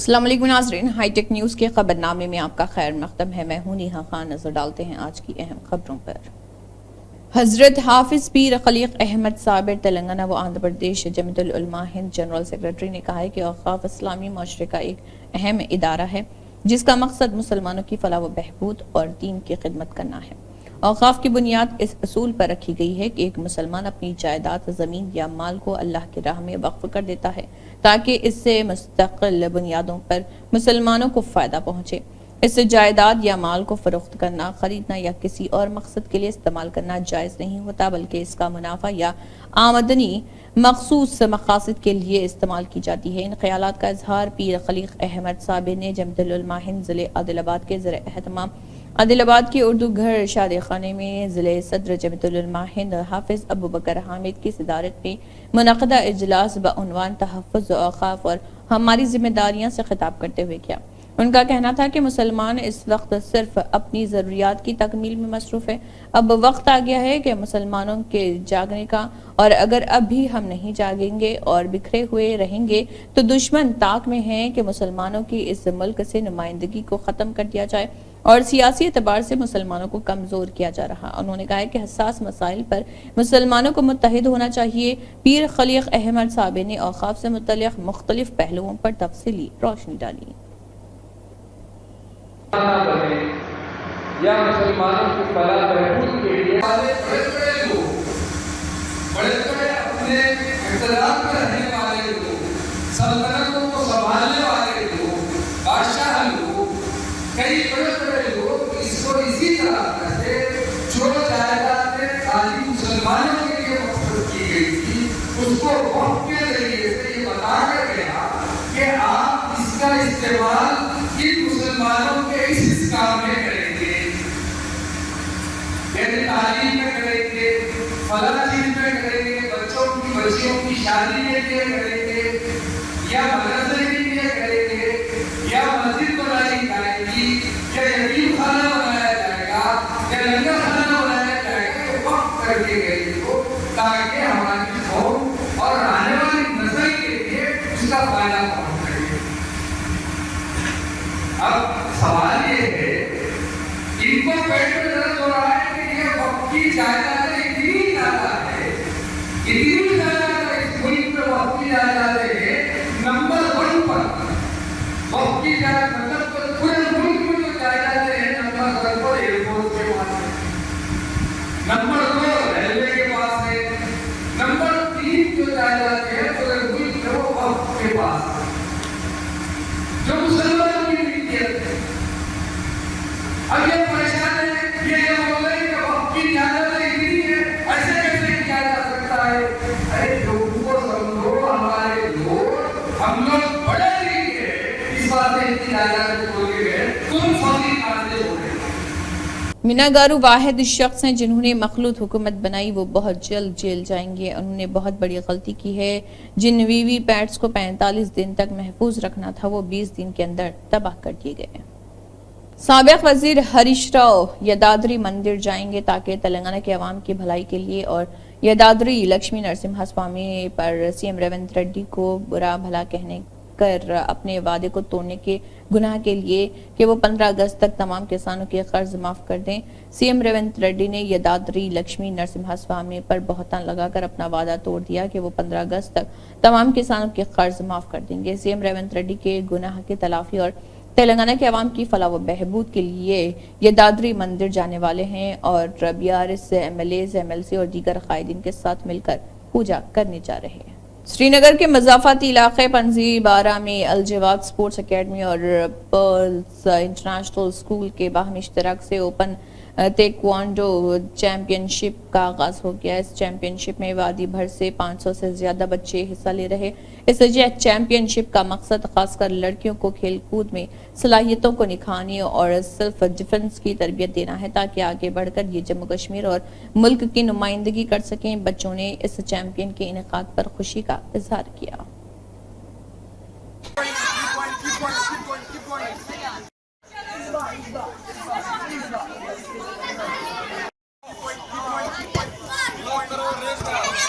السلام علیکم ناظرین، ہائی ٹیک نیوز کے خبرنامے میں آپ کا خیر مقدم ہے۔ میں ہوں نیہا خان۔ نظر ڈالتے ہیں آج کی اہم خبروں پر۔ حضرت حافظ پیر خلیق احمد صابر تلنگانہ و آندھرا پردیش جمیعت العلماء ہند جنرل سیکرٹری نے کہا ہے کہ اوقاف اسلامی معاشرے کا ایک اہم ادارہ ہے جس کا مقصد مسلمانوں کی فلاح و بہبود اور دین کی خدمت کرنا ہے۔ اوقاف کی بنیاد اس اصول پر رکھی گئی ہے کہ ایک مسلمان اپنی جائیداد، زمین یا مال کو اللہ کی راہ میں وقف کر دیتا ہے تاکہ اس سے مستقل بنیادوں پر مسلمانوں کو فائدہ پہنچے۔ اس سے جائیداد یا مال کو فروخت کرنا، خریدنا یا کسی اور مقصد کے لیے استعمال کرنا جائز نہیں ہوتا، بلکہ اس کا منافع یا آمدنی مخصوص مقاصد کے لیے استعمال کی جاتی ہے۔ ان خیالات کا اظہار پیر خلیق احمد صابر نے جمیعت العلماء ہند ضلع عادل آباد کے زیر اہتمام عادل آباد کے اردو گھر شادی خانے میں ضلع صدر جمیعت العلماء ہند حافظ ابوبکر حامد کی صدارت میں منعقدہ اجلاس بعنوان تحفظ اوقاف اور ہماری ذمہ داریاں سے خطاب کرتے ہوئے کیا۔ ان کا کہنا تھا کہ مسلمان اس وقت صرف اپنی ضروریات کی تکمیل میں مصروف ہے۔ اب وقت آ گیا ہے کہ مسلمانوں کے جاگنے کا، اور اگر اب بھی ہم نہیں جاگیں گے اور بکھرے ہوئے رہیں گے تو دشمن طاق میں ہے کہ مسلمانوں کی اس ملک سے نمائندگی کو ختم کر دیا جائے اور سیاسی اعتبار سے مسلمانوں کو کمزور کیا جا رہا۔ انہوں نے کہا کہ حساس مسائل پر مسلمانوں کو متحد ہونا چاہیے۔ پیر خلیق احمد صابر نے اوقاف سے متعلق مختلف پہلوؤں پر تفصیلی روشنی ڈالی۔ یا مسلمانوں کی فلاح بہبود کے لیے بڑے بڑے اپنے اقتدار پر رہنے والے لوگ، سلطنتوں کو سنبھالنے والے لوگ، بادشاہ لوگ، کئی بڑے بڑے لوگ اس کو اسی طرح کرتے جو جائیدادیں خالی مسلمانوں کے لیے مختص کی گئی تھی اس کو وقت کے ذریعے سے یہ بتا کر گیا کہ آپ اس کا استعمال ان مسلمانوں کے اس کام میں کریں گے، یعنی تعلیم میں کریں گے، فلاں چیز میں کریں گے، بچیوں کی شادی کے لیے کریں گے، یا مدرسے کے لیے کریں گے، یا مسجد بنائی جائے گی، یا یتیم خانہ بنایا جائے گا، یا لنگر خانہ بنایا جائے گا، یہ وقف کر کے گئے ہو تاکہ ہماری قوم اور آنے والی نسل کے لیے اس کا فائدہ پہنچ سکے۔ اب سوال یہ ہے، ان کو پیٹ میں درد ہو رہا ہے کہ یہ وقت کی جائیدادیں اتنی زیادہ ہے، اتنی زیادہ اس ملک میں وقت کی جائیدادیں ہیں، نمبر 1 پر وقت کی جائیداد، مطلب پورے ملک میں جو جائیدادیں ہیں نمبر 1 پر ایئرپورٹ کے پاس ہے، نمبر 2 ریلوے کے پاس ہے، نمبر 3 جو جائیدادیں ہیں پورے ملک میں وہ وقت کے پاس ہے جو مسلمانوں کی ملکیت ہے۔ اب یہ پریشان ہے، یہ بول رہے ہیں کہ وقت کی جائیدادیں اتنی ہے، ایسے کیسے کیا جا سکتا ہے؟ ارے لوگوں کو سمجھو، ہمارے لوگ، ہم لوگ بڑے نہیں ہیں اس بات سے اتنی جائیدادیں بولے گئے، تم فقیر کہاں سے ہو رہے؟ مینا گارو واحد شخص ہیں جنہوں نے مخلوط حکومت بنائی، وہ بہت جلد جیل جائیں گے۔ انہوں نے بہت بڑی غلطی کی ہے۔ جن وی وی پیٹس کو 45 دن تک محفوظ رکھنا تھا وہ 20 دن کے اندر تباہ کر دیے گئے۔ سابق وزیر ہریش راؤ یدادری مندر جائیں گے تاکہ تلنگانہ کے عوام کی بھلائی کے لیے، اور یدادری لکشمی نرسمہا سوامی پر سی ایم ریونت ریڈی کو برا بھلا کہنے کر اپنے وعدے کو توڑنے کے گناہ کے لیے کہ وہ 15 اگست تک تمام کسانوں کے قرض معاف کر دیں۔ سی ایم ریونت ریڈی نے یدادری لکشمی نرسمہا سوامی پر بہتان لگا کر اپنا وعدہ توڑ دیا کہ وہ 15 اگست تک تمام کسانوں کے قرض معاف کر دیں گے۔ سی ایم ریونت ریڈی کے گناہ کی تلافی اور تلنگانہ کے عوام کی فلاح و بہبود کے لیے یدادری مندر جانے والے ہیں اور B R S M L A, M L C اور دیگر قائدین کے ساتھ مل کر پوجا کرنے جا رہے ہیں۔ سری نگر کے مضافاتی علاقے پنزی بارہ میں الجواد سپورٹس اکیڈمی اور پرلز انٹرنیشنل اسکول کے باہمی اشتراک سے اوپن تیکوانڈو چیمپئن شپ کا آغاز ہو گیا۔ اس چیمپئن شپ میں وادی بھر سے 500 سے زیادہ بچے حصہ لے رہے۔ اس چیمپئن شپ کا مقصد خاص کر لڑکیوں کو کھیل کود میں صلاحیتوں کو نکھارنے اور سیلف ڈیفنس کی تربیت دینا ہے تاکہ آگے بڑھ کر یہ جموں کشمیر اور ملک کی نمائندگی کر سکیں۔ بچوں نے اس چیمپئن کے انعقاد پر خوشی کا اظہار کیا۔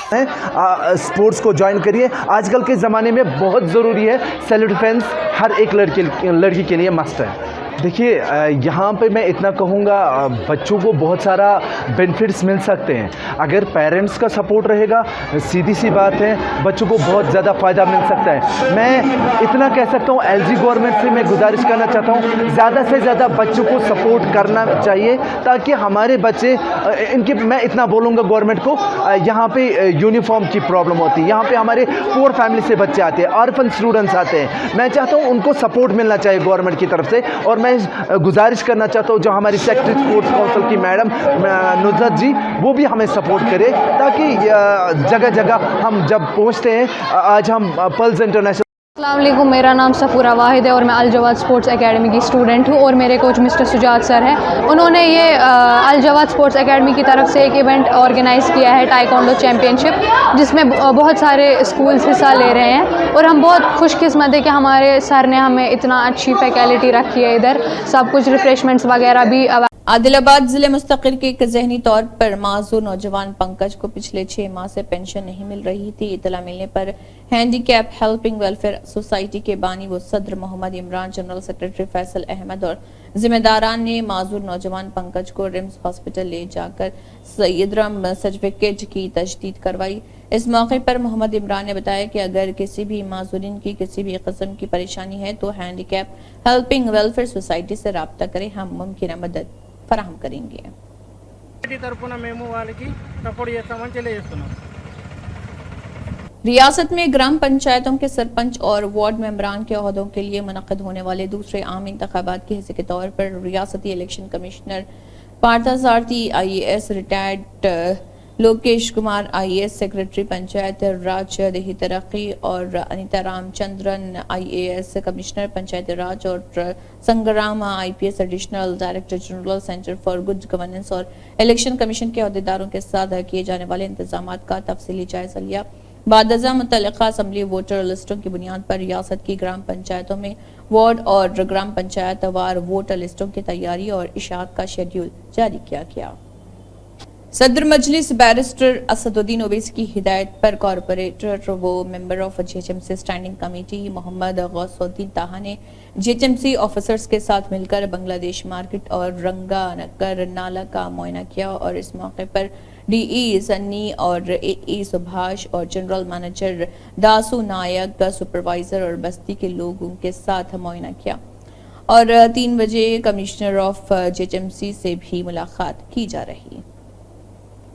स्पोर्ट्स को ज्वाइन करिए. आजकल के ज़माने में बहुत ज़रूरी है. सेल्फ डिफेंस हर एक लड़की के लिए मस्ट है. देखिए यहाँ पे मैं इतना कहूँगा, बच्चों को बहुत सारा बेनिफिट्स मिल सकते हैं अगर पेरेंट्स का सपोर्ट रहेगा. सीधी सी बात है, बच्चों को बहुत ज़्यादा फ़ायदा मिल सकता है. मैं इतना कह सकता हूँ, एलजी गवर्नमेंट से मैं गुजारिश करना चाहता हूँ, ज़्यादा से ज़्यादा बच्चों को सपोर्ट करना चाहिए ताकि हमारे बच्चे इनके, मैं इतना बोलूँगा गवर्नमेंट को, यहाँ पे यूनिफॉर्म की प्रॉब्लम होती है. यहाँ पे हमारे पुअर फैमिली से बच्चे आते हैं, ऑर्फन स्टूडेंट्स आते हैं. मैं चाहता हूँ उनको सपोर्ट मिलना चाहिए गवर्नमेंट की तरफ से. और मैं गुजारिश करना चाहता हूँ जो हमारी सेक्रेटरी स्पोर्ट्स काउंसिल की मैडम नुज़रत जी, वो भी हमें सपोर्ट करे ताकि जगह जगह हम जब पहुँचते हैं. आज हम पल्स इंटरनेशनल. अस्सलाम वालेकुम, मेरा नाम सफ़ूरा वाहिद है और मैं अल जवाद स्पोर्ट्स एकेडमी की स्टूडेंट हूँ और मेरे कोच मिस्टर सुजात सर हैं. उन्होंने ये अल जवाद स्पोर्ट्स एकेडमी की तरफ से एक इवेंट ऑर्गेनाइज़ किया है, टाइकोंडो चैम्पियनशिप, जिसमें बहुत सारे स्कूल्स हिस्सा ले रहे हैं. और हम बहुत खुशकिस्मत है कि हमारे सर ने हमें इतना अच्छी फैकल्टी रखी है. इधर सब कुछ रिफ्रेशमेंट्स वगैरह भी. आदिलाबाद ज़िले मुस्तकिल के एक ज़हनी तौर पर माजूर नौजवान पंकज को पिछले 6 माह से पेंशन नहीं मिल रही थी. इतला मिलने पर हैंडीकैप हेल्पिंग वेलफेयर सोसाइटी के बानी व सदर मोहम्मद इमरान, जनरल सेक्रेटरी फैसल अहमद और जिम्मेदारान ने माजूर नौजवान पंकज को रिम्स हॉस्पिटल ले जाकर सैयदरम सर्टिफिकेट की तजदीद करवाई. इस मौके पर मोहम्मद इमरान ने बताया कि अगर किसी भी माजूरीन की किसी भी किस्म की परेशानी है तो हैंडीकैप हेल्पिंग वेलफेयर सोसाइटी से राब्ता करें, हम मुमकिन मदद फराहम करेंगे. रियासत में ग्राम पंचायतों के सरपंच और वार्ड मेंबरान के ओहदों के लिए मुनक्किद होने वाले दूसरे आम इंतखाबात के हिस्से के तौर पर रियासती election commissioner Parthasarathy IAS, retired Lokesh Kumar IAS, secretary panchayat raj देही तरक्की और अनिता रामचंद्रन IAS, कमिश्नर पंचायत राज और Sangram IPS, additional director general centre for good governance और इलेक्शन कमीशन के अहदेदारों के साथ किए जाने वाले इंतजामात का तफसीली जायजा लिया. बादजा मुतल्लिका असम्बली वोटर लिस्टों की बुनियाद पर रियासत की ग्राम पंचायतों में वार्ड और ग्राम पंचायत वार वोटर लिस्टों की तैयारी और इशाअत का शेड्यूल जारी किया गया. सदर मजलिस बैरिस्टर असदुद्दीन ओवैसी की हिदायत पर कॉरपोरेटर वो member of JHMC standing committee Mohammed Gousuddin Taha ने JHMC ऑफिसर्स के साथ मिलकर बांग्लादेश मार्केट और रंगा नगर नाला का मुआयना किया और इस मौके पर DE सन्नी और AE सुभाष और जनरल मैनेजर दासू नायक, सुपरवाइजर और बस्ती के लोगों के साथ मुआयना किया. और 3 बजे कमिश्नर ऑफ JHMC से भी मुलाकात की जा रही.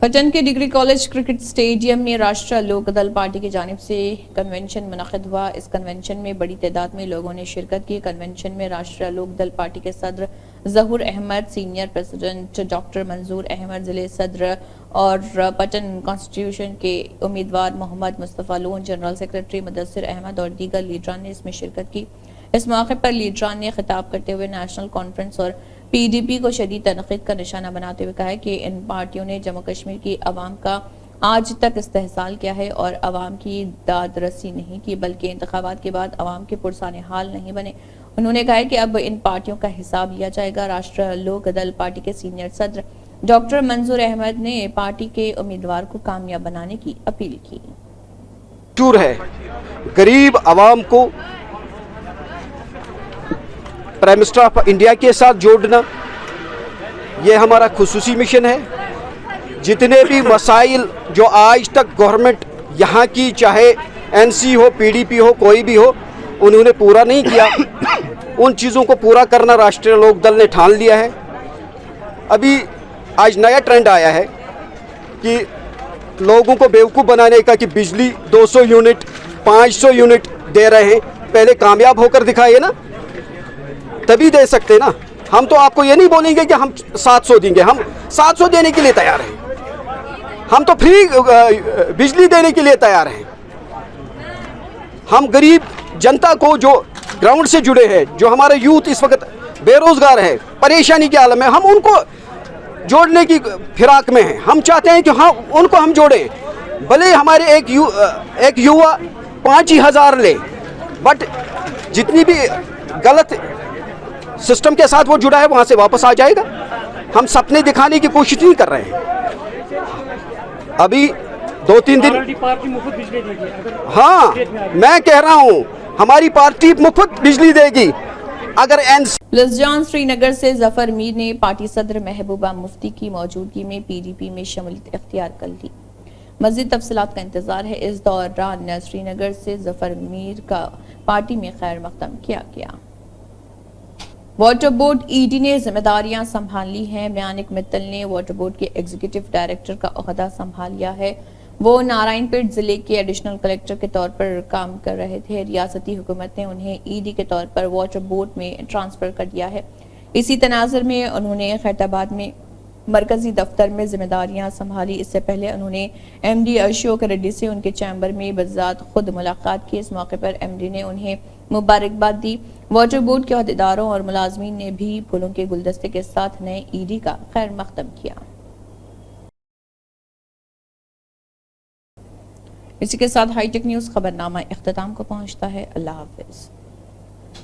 पटन के डिग्री कॉलेज क्रिकेट स्टेडियम में राष्ट्रीय लोक दल पार्टी की जानिब से कन्वेंशन मुनक़िद हुआ. इस कन्वेंशन में बड़ी तादाद में लोगों ने शिरकत की. कन्वेंशन में राष्ट्रीय लोक दल पार्टी के सदर Zahoor Ahmad, senior president doctor Manzoor Ahmad, जिले सदर और पटन कॉन्स्टिट्यूशन के उम्मीदवार मोहम्मद मुस्तफ़ा लोन, जनरल सेक्रेटरी मुदस्सिर अहमद और दीगर लीडरान ने इसमें शिरकत की. इस मौके पर लीडरान ने खिताब करते हुए नेशनल कॉन्फ्रेंस और PDP को शदीद तनक़ीद का निशाना बनाते हुए कहा है कि इन पार्टियों ने जम्मू कश्मीर की आवाम का आज तक इस्तेहसाल किया है और आवाम की दादरसी नहीं की, बल्कि इंतखाबात के बाद आवाम के पुरसाने हाल नहीं बने. उन्होंने कहा है कि अब इन पार्टियों का हिसाब लिया जाएगा. राष्ट्रीय लोक दल पार्टी के सीनियर सदर डॉक्टर मंजूर अहमद ने पार्टी के उम्मीदवार को कामयाब बनाने की अपील की. टूर है गरीब आवाम को प्राइम मिनिस्टर ऑफ इंडिया के साथ जोड़ना, ये हमारा खुसूसी मिशन है. जितने भी मसाइल जो आज तक गवर्नमेंट यहाँ की, चाहे NC हो, PDP हो, कोई भी हो, उन्होंने पूरा नहीं किया, उन चीज़ों को पूरा करना राष्ट्रीय लोक दल ने ठान लिया है. अभी आज नया ट्रेंड आया है कि लोगों को बेवकूफ़ बनाने का कि बिजली 200 यूनिट 500 यूनिट दे रहे हैं. पहले कामयाब होकर दिखाइए ना, तभी दे सकते ना. हम तो आपको ये नहीं बोलेंगे कि हम 700 देंगे, हम 700 देने के लिए तैयार हैं. हम तो फ्री बिजली देने के लिए तैयार हैं. हम गरीब जनता को जो ग्राउंड से जुड़े हैं, जो हमारे यूथ इस वक्त बेरोजगार है, परेशानी के आलम में, हम उनको जोड़ने की फिराक में हैं. हम चाहते हैं कि हाँ, उनको हम जोड़ें. भले हमारे एक युवा 5,000 ले, बट जितनी भी गलत सिस्टम के साथ वो जुड़ा है वहाँ से वापस आ जाएगा. हम सपने दिखाने की कोशिश नहीं कर रहे हैं. अभी 2-3 दिन पार्टी मुफ्त बिजली देगी अगर हाँ मैं कह रहा हूँ हमारी पार्टी मुफ्त बिजली देगी अगर लसजान श्रीनगर से जफर मीर ने पार्टी सदर महबूबा मुफ्ती की मौजूदगी में पीडीपी में शमूलियत इख्तियार कर ली। मज़ीद तफसीलात का इंतजार है। इस दौरान श्रीनगर से जफर मीर का पार्टी में खैर मकदम किया गया। वाटर बोर्ड ईडी ने जिम्मेदारियां संभाल ली हैं। म्यानिक मित्तल ने वाटर बोर्ड के एग्जीक्यूटिव डायरेक्टर का ओहदा संभाल लिया है। वो नारायणपेट जिले के एडिशनल कलेक्टर के तौर पर काम कर रहे थे। रियासती हुकूमत ने उन्हें ईडी के तौर पर वाटर बोर्ड में ट्रांसफर कर दिया है। इसी तनाजुर में उन्होंने खैरताबाद में मरकजी दफ्तर में जिम्मेदारियां संभाली। इससे पहले उन्होंने एमडी अशोक रेड्डी से उनके चैम्बर में बजात खुद मुलाकात की। इस मौके पर एमडी ने उन्हें मुबारकबाद दी। वाटर बोर्ड के अहदेदारों और मुलाजमीन ने भी फूलों के गुलदस्ते के साथ नए ईडी का खैर मकदम किया। इसी के साथ हाईटेक न्यूज़ खबरनामा इख्तिताम को पहुंचता है। अल्लाह हाफिज।